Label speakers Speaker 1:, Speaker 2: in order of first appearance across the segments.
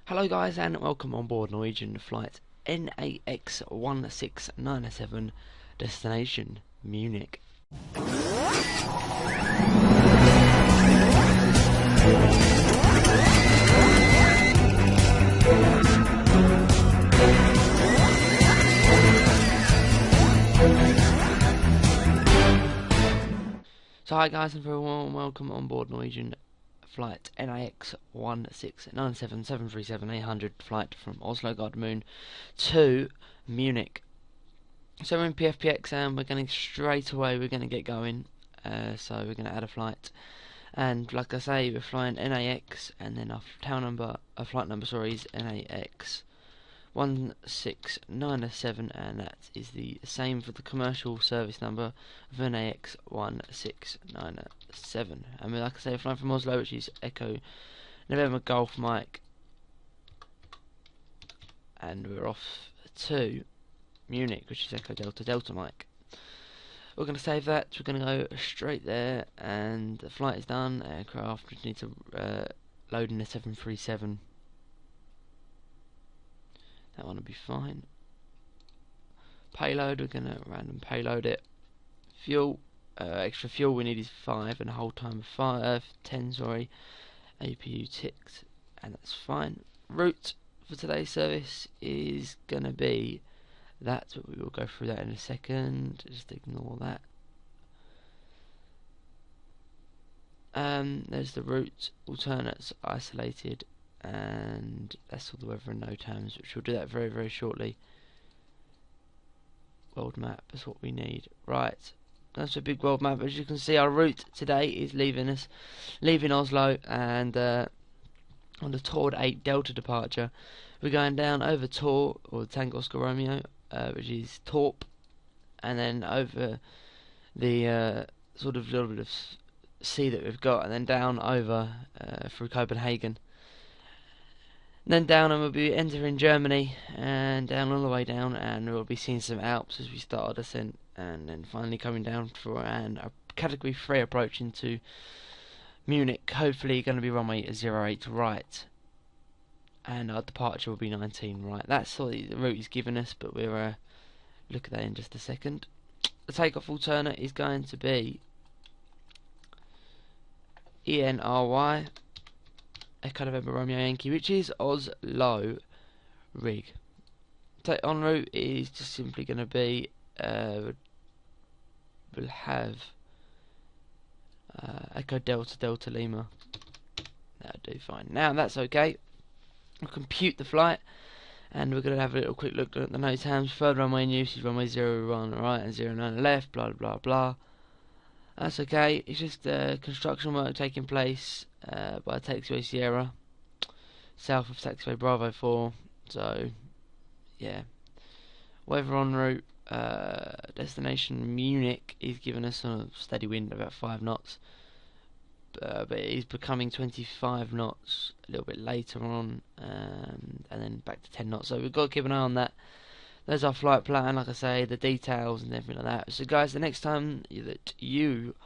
Speaker 1: Hello guys and welcome on board Norwegian flight NAX1697, destination Munich. So hi guys and very warm welcome on board Norwegian flight NAX1697 737-800 flight from Oslo Gardermoen to Munich. So we're in PFPX and we're going to get going. So we're going to add a flight, and like I say, we're flying NAX, and then our flight number is NAX1697, and that is the same for the commercial service number of NAX1697. And like I say, we're flying from Oslo, which is Echo November Golf Mike, and we're off to Munich, which is Echo Delta Delta Mike. We're going to save that. We're going to go straight there, and the flight is done. Aircraft just need to load in a 737. That one will be fine. Payload, we're going to random payload it. Fuel, extra fuel we need is 5, and hold time of 10. Sorry, APU ticked, and that's fine. Route for today's service is going to be that, but we will go through that in a second. Just ignore that. There's the route, alternates, isolated, and that's all the weather and no terms, which we'll do that very, very shortly. World map is what we need. Right, that's a big world map. As you can see, our route today is leaving Oslo, and on the Tord 8 Delta departure, we're going down over Tor, or Tango Oscar Romeo, which is Torp, and then over the sort of little bit of sea that we've got, and then down over through Copenhagen. And then down, and we'll be entering Germany, and down all the way down, and we'll be seeing some Alps as we start our descent, and then finally coming down for a category 3 approach into Munich. Hopefully going to be runway 08 right, and our departure will be 19 right. That's what the route is giving us, but we'll look at that in just a second. The takeoff alternate is going to be ENRY Echo November Romeo Yankee, which is Oslo rig. En route is just simply going to be we'll have Echo Delta Delta Lima. That'll do fine. Now that's okay. We'll compute the flight, and we're going to have a little quick look at the note times. Third runway in use is runway 01 right and 09 left, blah blah blah. That's okay. It's just construction work taking place by Taxiway Sierra, south of Taxiway Bravo 4. So yeah, weather en route, destination Munich is giving us a steady wind about 5 knots. But it is becoming 25 knots a little bit later on, and then back to 10 knots. So we've got to keep an eye on that. There's our flight plan, like I say, the details and everything like that. So guys, the next time that you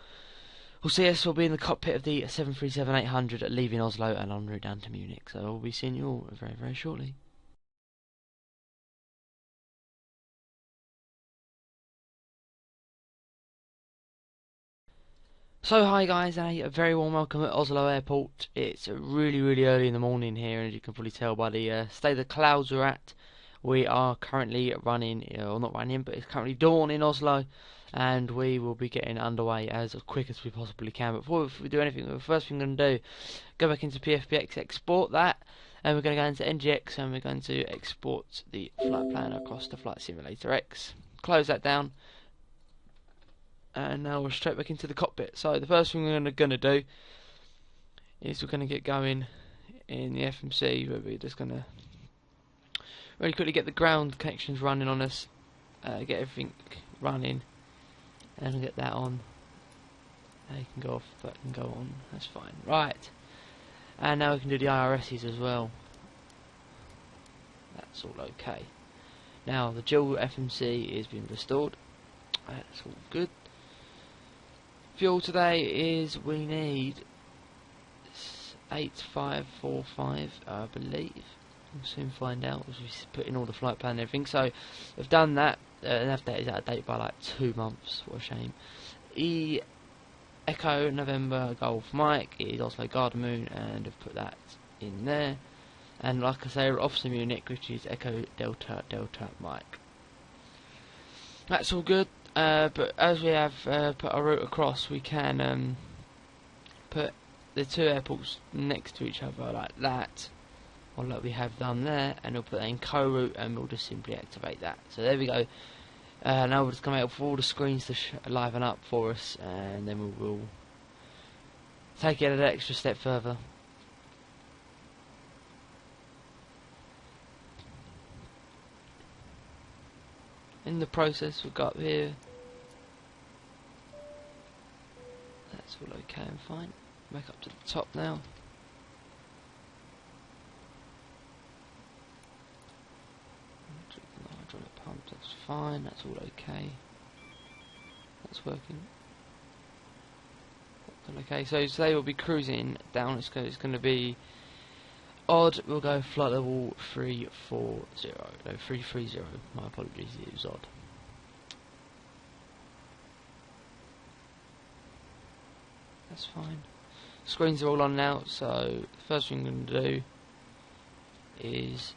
Speaker 1: will see us will be in the cockpit of the 737-800 leaving Oslo and en route down to Munich. So we'll be seeing you all very, very shortly. So hi guys, a very warm welcome at Oslo Airport. It's really, really early in the morning here, and as you can probably tell by the state of the clouds we're at, we are currently running, or not running, but it's currently dawn in Oslo, and we will be getting underway as quick as we possibly can. But before we do anything, the first thing we're going to do, go back into PFPX, export that, and we're going to go into NGX, and we're going to export the flight plan across to Flight Simulator X. Close that down. And now we're straight back into the cockpit. So the first thing we're going to do is we're going to get going in the FMC, where we're just going to really quickly get the ground connections running on us, get everything running, and we'll get that on. That can go off, that can go on, that's fine. Right, and now we can do the IRSs as well. That's all okay. Now the dual FMC is being restored. That's all good. Fuel today is, we need 8545, I believe. We'll soon find out as we put in all the flight plan and everything. So we've done that. Nav date is out of date by like 2 months. What a shame. Echo November Golf Mike is Oslo Gardermoon, and I've put that in there. And like I say, we're off to Munich, which is Echo Delta Delta Mike. That's all good. But as we have put our route across, we can put the 2 airports next to each other like that, or like we have done there, and we'll put that in co-route, and we'll just simply activate that. So there we go. Now we'll just come out with all the screens to liven up for us, and then we will take it an extra step further. In the process, we've got here. That's all okay and fine. Back up to the top now. Hydraulic pump, that's fine, that's all okay. That's working. Okay, so today we'll be cruising down. It's going to be odd. We'll go flight level 340. No, 330. My apologies, it was odd. That's fine. Screens are all on now, so the first thing I'm going to do is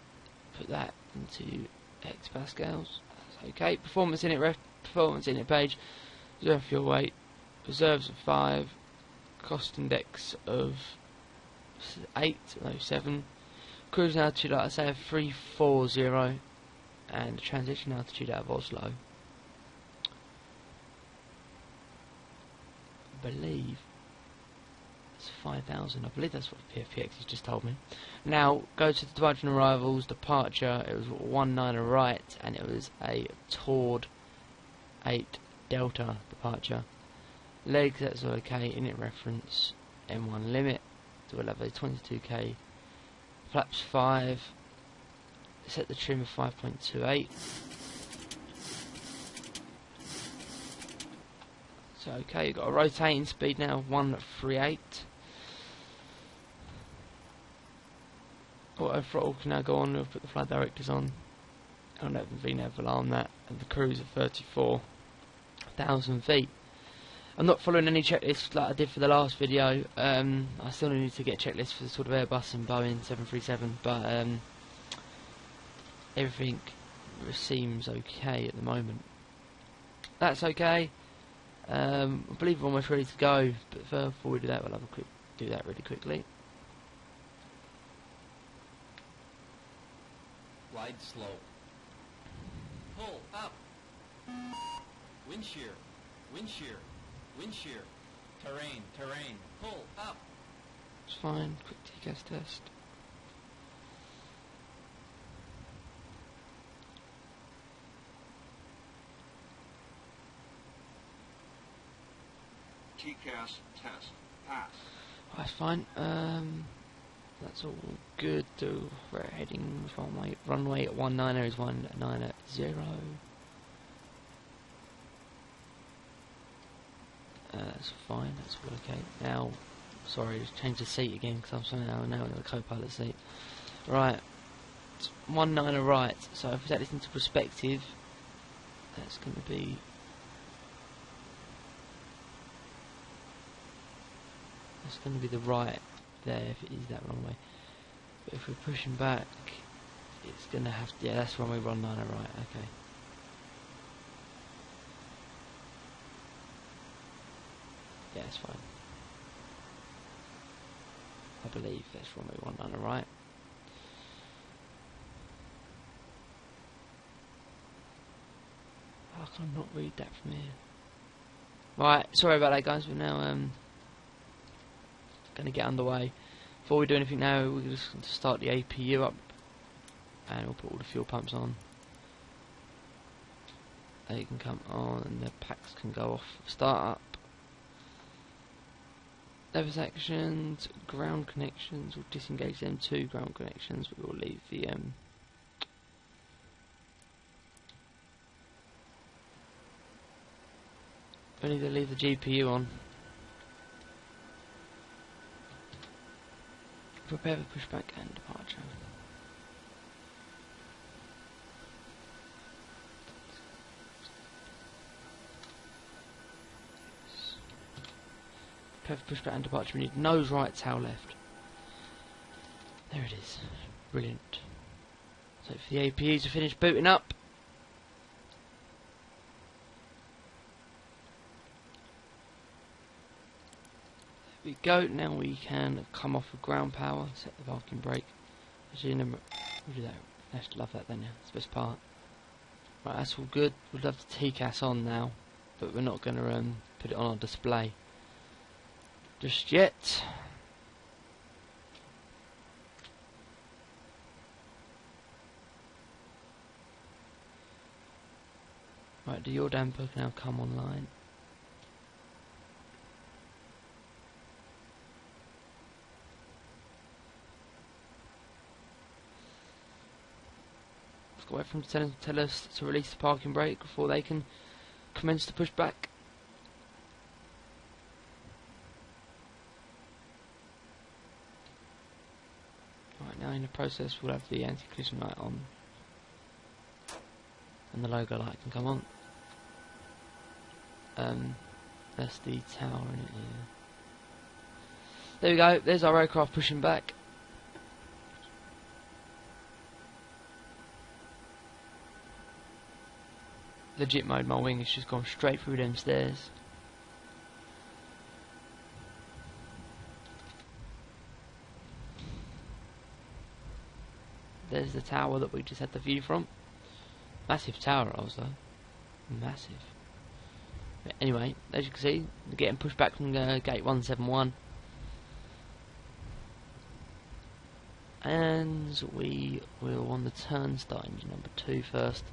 Speaker 1: put that into hectopascals. That's okay. Performance in it, performance in it page. 0 fuel weight, reserves of 5, cost index of 7, cruising altitude, like I say, of 340, and transition altitude out of Oslo. I believe 5,000. I believe that's what PFPX has just told me. Now go to the departure and arrivals. Departure, it was 19 right, and it was a Tord 8 Delta departure. Legs, that's okay. Init reference M1 limit. So we'll have a 22k. Flaps 5. Set the trim of 5.28. So okay, you've got a rotating speed now of 138. Auto throttle can now go on. We'll put the flight directors on. I'll never VNAV alarm that, and the cruise at 34,000 feet. I'm not following any checklists like I did for the last video. I still need to get checklists for the sort of Airbus and Boeing 737, but everything seems okay at the moment. That's okay. I believe we're almost ready to go, but before we do that, we'll have a quick do that really quickly.
Speaker 2: Glide slow. Pull up. Wind shear. Wind shear. Wind shear. Terrain. Terrain. Pull up.
Speaker 1: It's fine. Quick TCAS test.
Speaker 3: TCAS test. Pass.
Speaker 1: That's fine. That's all good. We're heading runway at 19 is 190. That's fine. That's all okay. Now, sorry, just change the seat again because I'm now in the co-pilot seat. Right, it's 19 right. So if we take this into perspective, that's going to be. It's going to be the right there if it is that runway. But if we're pushing back, it's going to have to. Yeah, that's runway 19 right. Okay. Yeah, it's fine. I believe that's runway 19 right. How can I not read that from here? Right, sorry about that, guys. We're now going to get underway. Before we do anything now, we're just going to start the APU up, and we'll put all the fuel pumps on. They can come on, and the packs can go off. Start up. Lever sections, ground connections. We'll disengage them two ground connections, but we'll leave the we need to leave the GPU on. Prepare for pushback and departure. have pushback and departure. We need nose right, tail left. There it is. Brilliant. So for the APUs to finish booting up. There we go. Now we can come off of ground power, set the parking brake. Actually, we'll do that. I actually love that then, yeah. It's the best part. Right, that's all good. We'll have the TCAS on now, but we're not going to put it on our display just yet. Right, the yaw damper can now come online. Let's go away from tell us to release the parking brake before they can commence to push back. Right, now in the process we'll have the anti-collision light on. And the logo light can come on. That's the tower in it here. There we go, there's our aircraft pushing back. Legit mode, my wing has just gone straight through them stairs. There's the tower that we just had the view from. Massive tower, Oslo. Massive. But anyway, as you can see, we're getting pushed back from gate 171. And we will on the turn start engine number 2 first.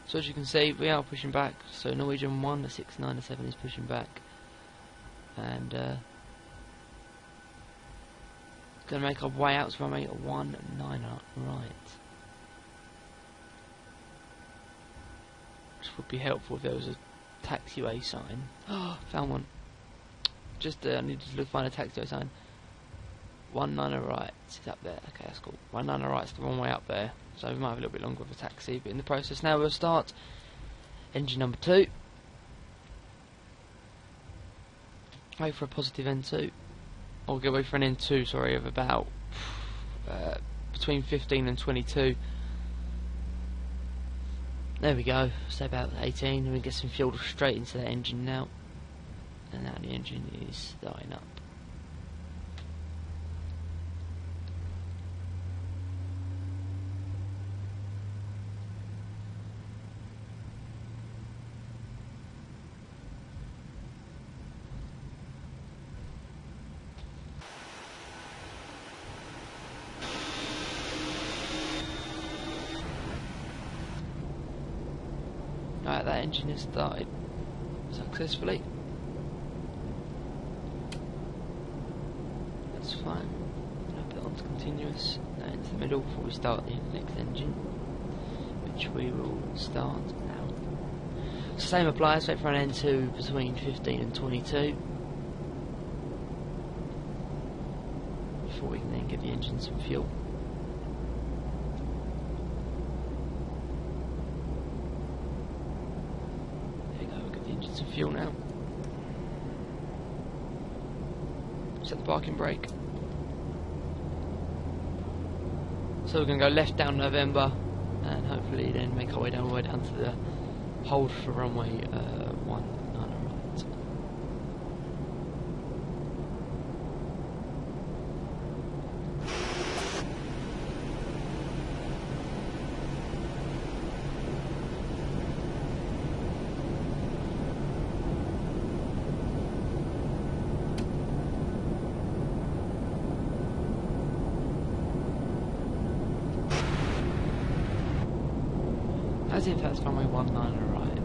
Speaker 1: So as you can see, we are pushing back. So Norwegian 1697 is pushing back. And going to make our way out to runway 19 right. Which would be helpful if there was a taxiway sign. Oh, found one. Just I need to find a taxiway sign. 19 right is up there. Okay, that's cool. 19 right's the wrong way up there. So we might have a little bit longer with a taxi, but in the process now we'll start engine number 2. Wait for a positive N2. Or go wait for an N2, sorry, of about between 15 and 22. There we go, say about 18, and we get some fuel straight into the engine now. And now the engine is starting up. Right, that engine has started successfully. That's fine. I'll put it onto continuous, now into the middle before we start the next engine, which we will start now. So same applies, wait for an N2 between 15 and 22 before we can then give the engine some fuel. Some fuel now. Set the parking brake. So we're going to go left down November and hopefully then make our way down to the hold for runway 19 right. As if that's runway 19 right.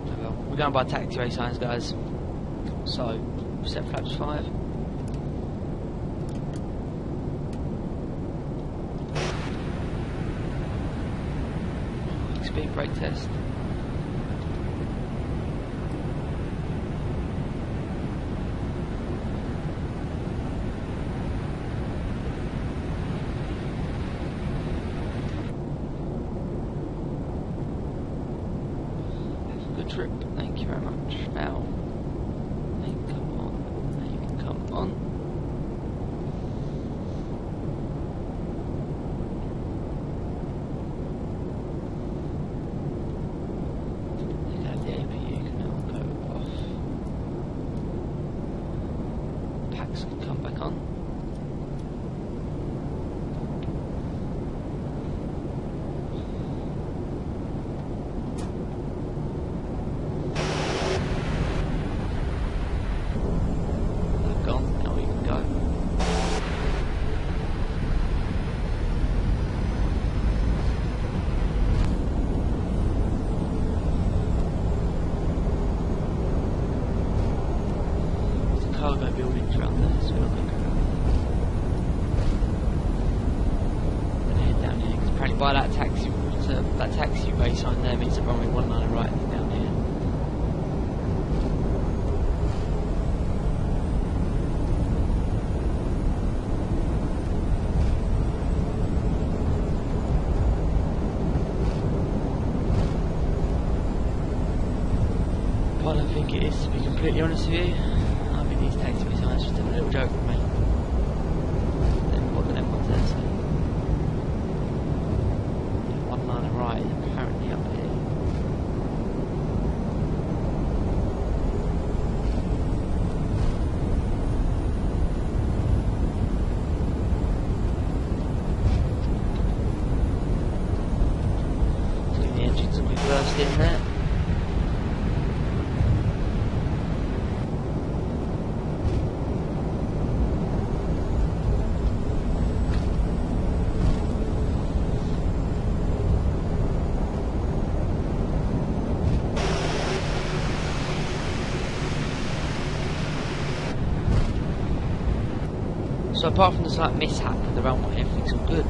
Speaker 1: Oh well, we're going by taxiway signs, guys. So, set flaps 5. Speed brake test. good trip. Thank you very much. Now, you can come on. Now you can come on. You can have the APU can now go off. Packs can come back on. Cargo buildings around there, so we're not going to go around there. Gonna head down here, because apparently by that taxiway sign there means the runway 19 right is down here. But I don't think it is, to be completely honest with you. These taxiway signs just a little joke with me. Then what the them ones there say? 19 right is apparently up here. So the engines will be burst in there. So apart from the slight mishap with the runway, everything's all good.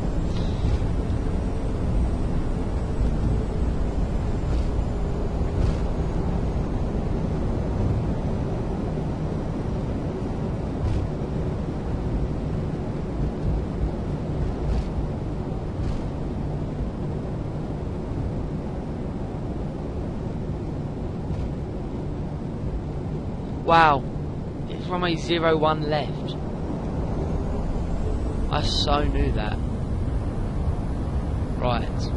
Speaker 1: Wow, it's runway 01 left. I so knew that. Right.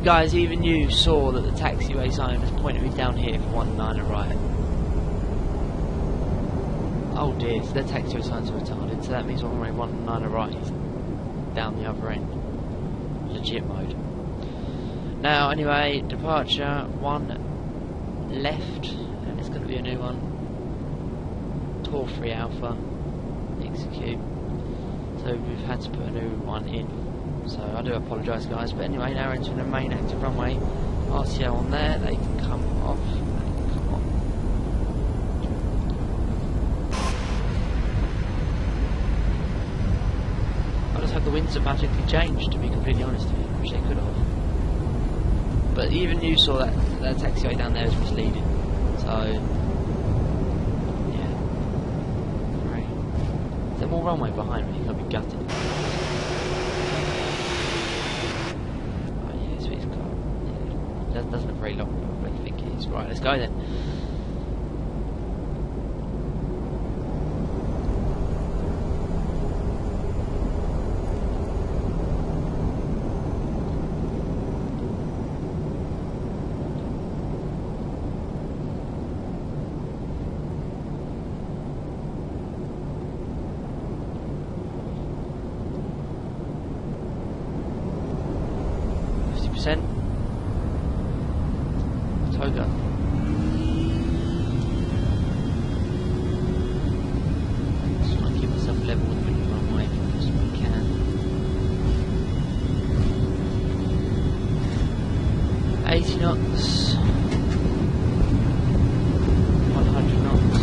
Speaker 1: Guys, even you saw that the taxiway sign was pointing me down here for 19 right. Oh dear, so the taxiway signs are retarded, so that means runway 19 right is down the other end. Legit mode. Now, anyway, departure 1 left, and it's going to be a new one. Tor 3 Alpha. Execute. So we've had to put a new one in. So I do apologise, guys. But anyway, now we're entering the main active runway. RCO on there. They can come off. They can come on. I just hope the winds have magically changed, to be completely honest with you, which they could have. But even you saw that taxiway down there is misleading. So. There's more runway behind me, you're going to be gutted. Oh yeah, so it's got... Yeah, it doesn't look very long, but I think it is. Right, let's go then. Toga. Just want to keep myself level with the runway as much as I can. 80 knots. 100 knots.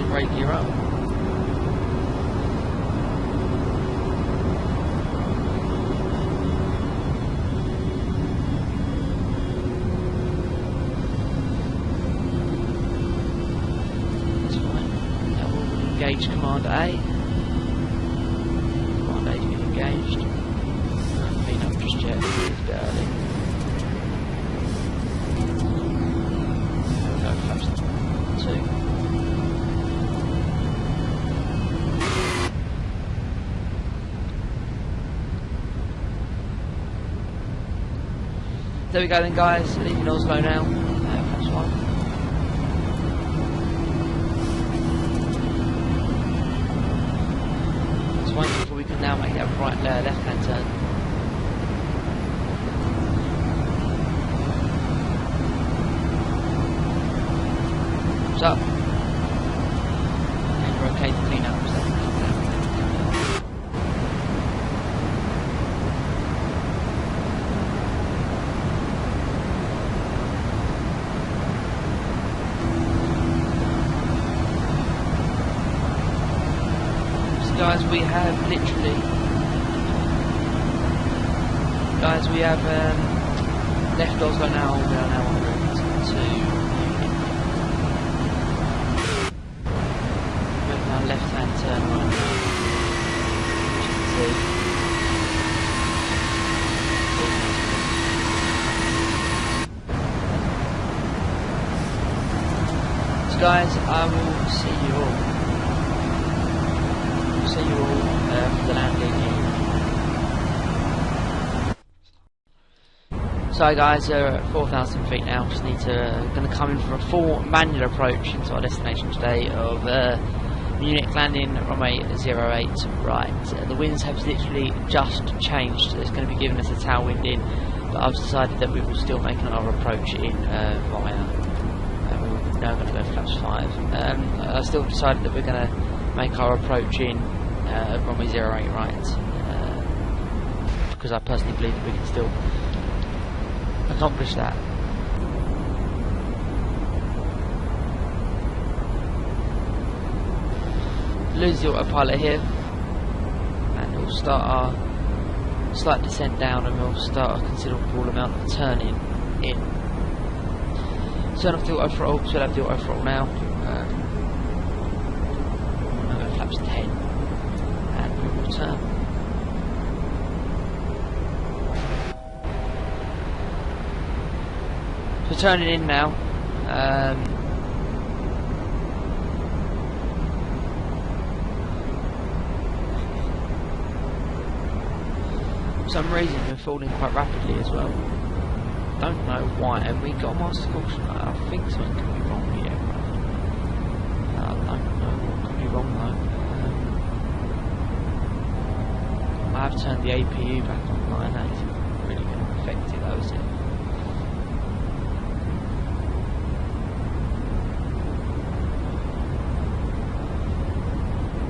Speaker 1: Right gear up. engage Command A. Command A's been engaged. Clean up just yet, it's a bit early. Go flaps 2. There we go then guys, leaving Oslo now. Flaps 1. Just waiting before we can now make that right left hand turn. What's up? And we're okay to clean up. Guys, we have literally, left Oslo now. We are now on route to Munich. Making our left-hand turn right now, as you can see. So guys, I will see you all. See you all for the landing. So guys, we're at 4,000 feet now. Just going to come in for a full manual approach into our destination today of Munich, landing runway 08 right. The winds have literally just changed, so it's going to be giving us a tailwind in, but I've decided that we will still make another approach in VRYR. We're now going to go flaps 5. I still decided that we're going to make our approach in runway 08 right, because I personally believe that we can still accomplish that. Lose the autopilot here, and we'll start our slight descent down, and we'll start a considerable amount of turning in. Turn off the auto throttle, so we'll have the auto throttle now. Flaps 10, and we will turn. So turning in now. For some reason we're falling quite rapidly as well. Don't know why. Have we got a master caution? I think something could be wrong here. I don't know what could be wrong though. I have turned the APU back online. That isn't really going to affect it though, is it?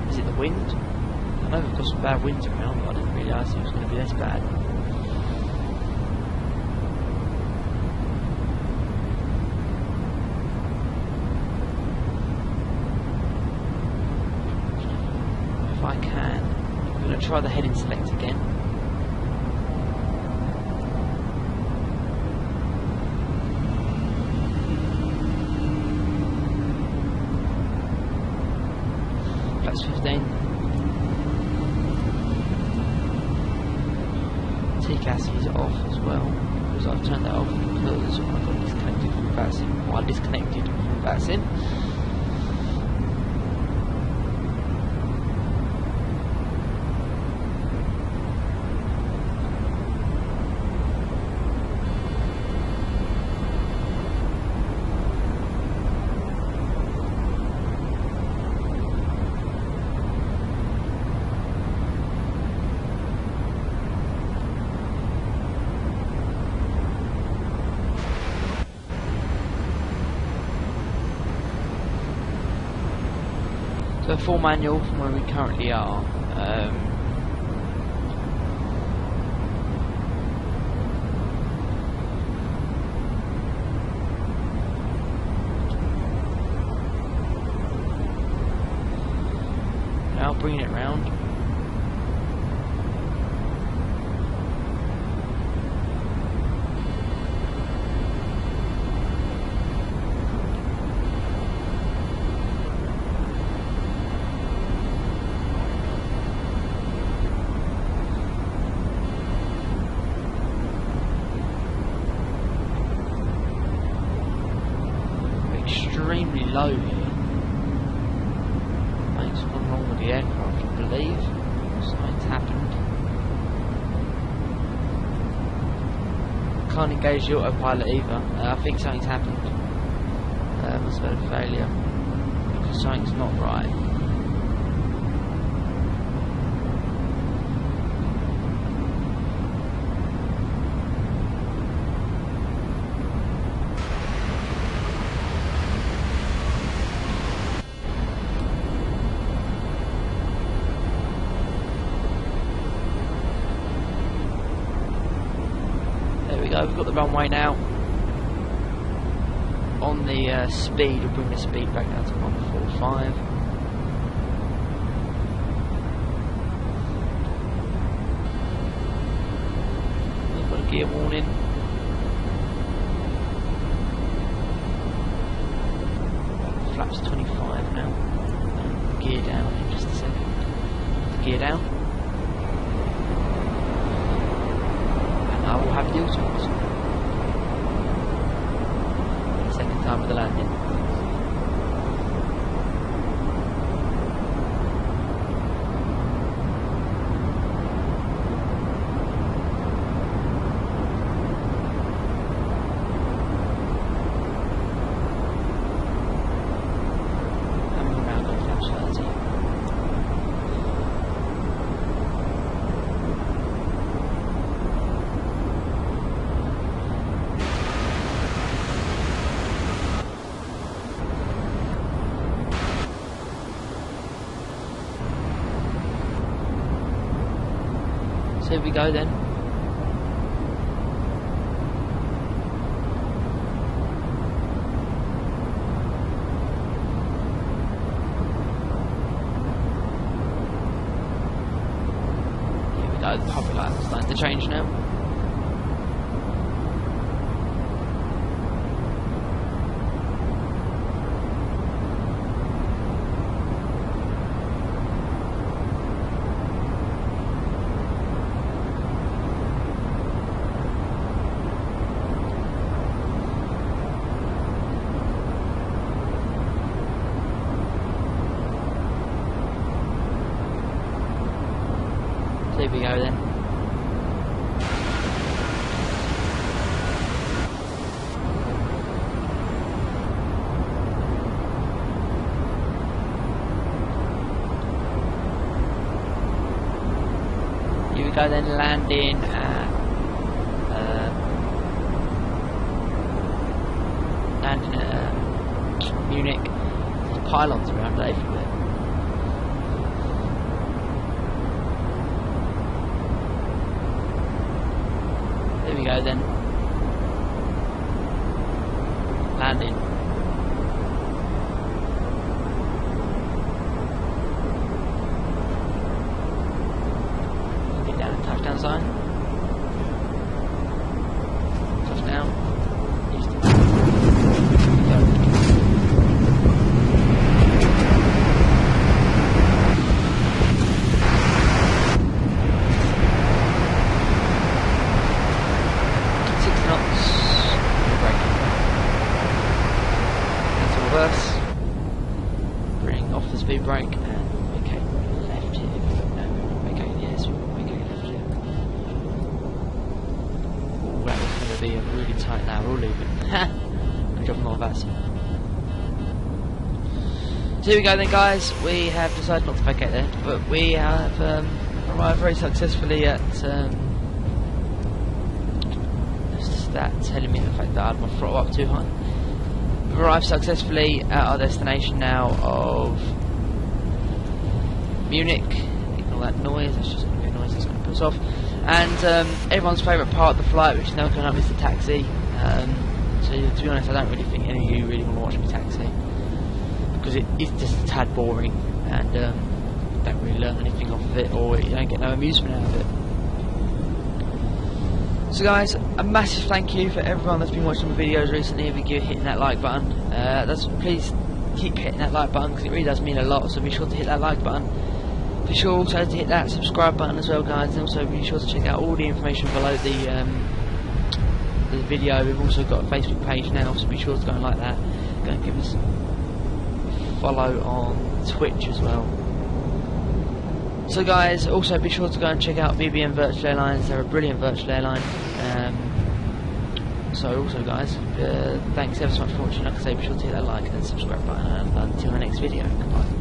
Speaker 1: Is it the wind? I know we've got some bad winds around, but I didn't realise it was going to be this bad. If I can, I'm going to try the heading select again. Flaps 15. TCAS is off as well, because I've turned that off because I got disconnected from Vatsim. Well, I disconnected from Vatsim. So full manual from where we currently are. Now bringing it round. Something's gone wrong with the aircraft, I believe. Something's happened. Can't engage the autopilot either. I think something's happened. Must have been a failure. Because something's not right. We've got the runway now. On the speed, we'll bring the speed back down to 145. We've got a gear warning. Flaps 25 now. Gear down in just a second. Gear down. I will have the autons. Second time with the landing. And we'll now go flaps 30. So here we go then. Here we go, the public light is starting to change now. There we go then. Here we go then, landing at Munich. There's pylons around everywhere. There we go then. Landing. Get down and touchdown sign. Touchdown. Bring off the speed brake and okay, left here. No, okay, yes, okay, left here. Ooh, that was going to be a really tight now. We'll leave it. Good job, not Vatsim. So here we go then, guys. We have decided not to vacate there, but we have arrived very successfully at. That telling me the fact that I had my throttle up too high. We've arrived successfully at our destination now of Munich. Ignore that noise, that's just going to be a noise that's going to piss off. And everyone's favourite part of the flight, which is now coming up, is the taxi. So to be honest, I don't really think any of you really want to watch me taxi, because it is just a tad boring, and you don't really learn anything off of it, or you don't get no amusement out of it. So guys, a massive thank you for everyone that's been watching the videos recently. If you hitting that like button, please keep hitting that like button, because it really does mean a lot. So be sure to hit that like button. Be sure also to hit that subscribe button as well, guys. And also be sure to check out all the information below the video. We've also got a Facebook page now, so be sure to go and like that. Go and give us follow on Twitch as well. So guys, also be sure to go and check out BBM Virtual Airlines. They're a brilliant virtual airline. So also guys, thanks ever so much for watching. Like I say, be sure to hit that like and subscribe button, and until the next video, goodbye.